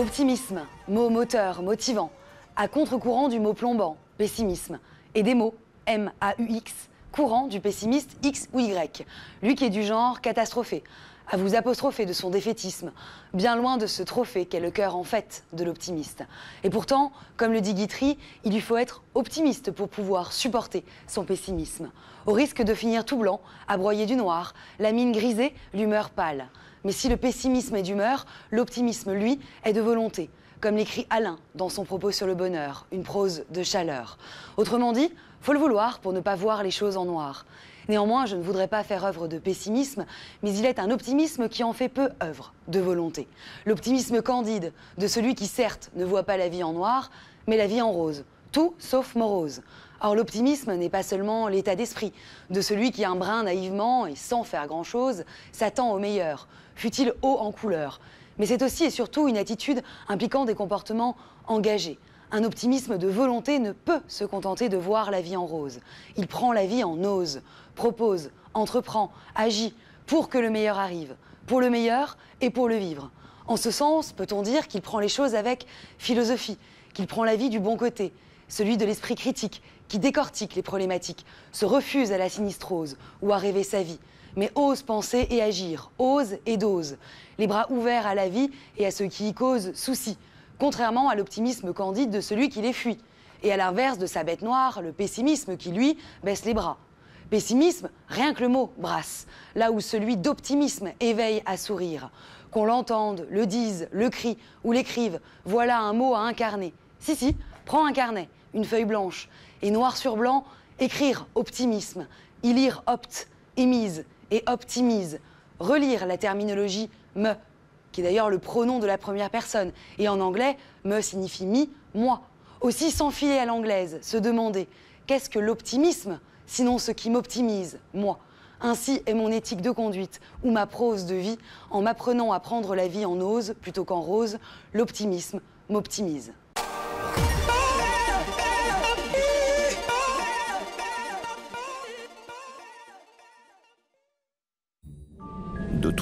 Optimisme, mot moteur, motivant, à contre-courant du mot plombant, pessimisme, et des mots, M-A-U-X, courant du pessimiste X ou Y, lui qui est du genre catastrophé, à vous apostropher de son défaitisme, bien loin de ce trophée qu'est le cœur en fait de l'optimiste. Et pourtant, comme le dit Guitry, il lui faut être optimiste pour pouvoir supporter son pessimisme, au risque de finir tout blanc, à broyer du noir, la mine grisée, l'humeur pâle. Mais si le pessimisme est d'humeur, l'optimisme, lui, est de volonté, comme l'écrit Alain dans son propos sur le bonheur, une prose de chaleur. Autrement dit, faut le vouloir pour ne pas voir les choses en noir. Néanmoins, je ne voudrais pas faire œuvre de pessimisme, mais il est un optimisme qui en fait peu œuvre de volonté. L'optimisme candide de celui qui, certes, ne voit pas la vie en noir, mais la vie en rose. Tout sauf morose. Or, l'optimisme n'est pas seulement l'état d'esprit de celui qui, un brin naïvement et sans faire grand-chose, s'attend au meilleur, fût-il haut en couleur. Mais c'est aussi et surtout une attitude impliquant des comportements engagés. Un optimisme de volonté ne peut se contenter de voir la vie en rose. Il prend la vie en ose, propose, entreprend, agit pour que le meilleur arrive, pour le meilleur et pour le vivre. En ce sens, peut-on dire qu'il prend les choses avec philosophie, qu'il prend la vie du bon côté, celui de l'esprit critique, qui décortique les problématiques, se refuse à la sinistrose ou à rêver sa vie, mais ose penser et agir, ose et dose, les bras ouverts à la vie et à ceux qui y causent souci, contrairement à l'optimisme candide de celui qui les fuit, et à l'inverse de sa bête noire, le pessimisme qui, lui, baisse les bras. Pessimisme, rien que le mot brasse, là où celui d'optimisme éveille à sourire. Qu'on l'entende, le dise, le crie ou l'écrive, voilà un mot à incarner. Si, prends un carnet, une feuille blanche, et noir sur blanc, écrire optimisme, y lire opt, émise et optimise, relire la terminologie me, qui est d'ailleurs le pronom de la première personne, et en anglais, me signifie me, moi. Aussi s'enfiler à l'anglaise, se demander qu'est-ce que l'optimisme, sinon ce qui m'optimise, moi. Ainsi est mon éthique de conduite ou ma prose de vie, en m'apprenant à prendre la vie en ose plutôt qu'en rose, l'optimisme m'optimise.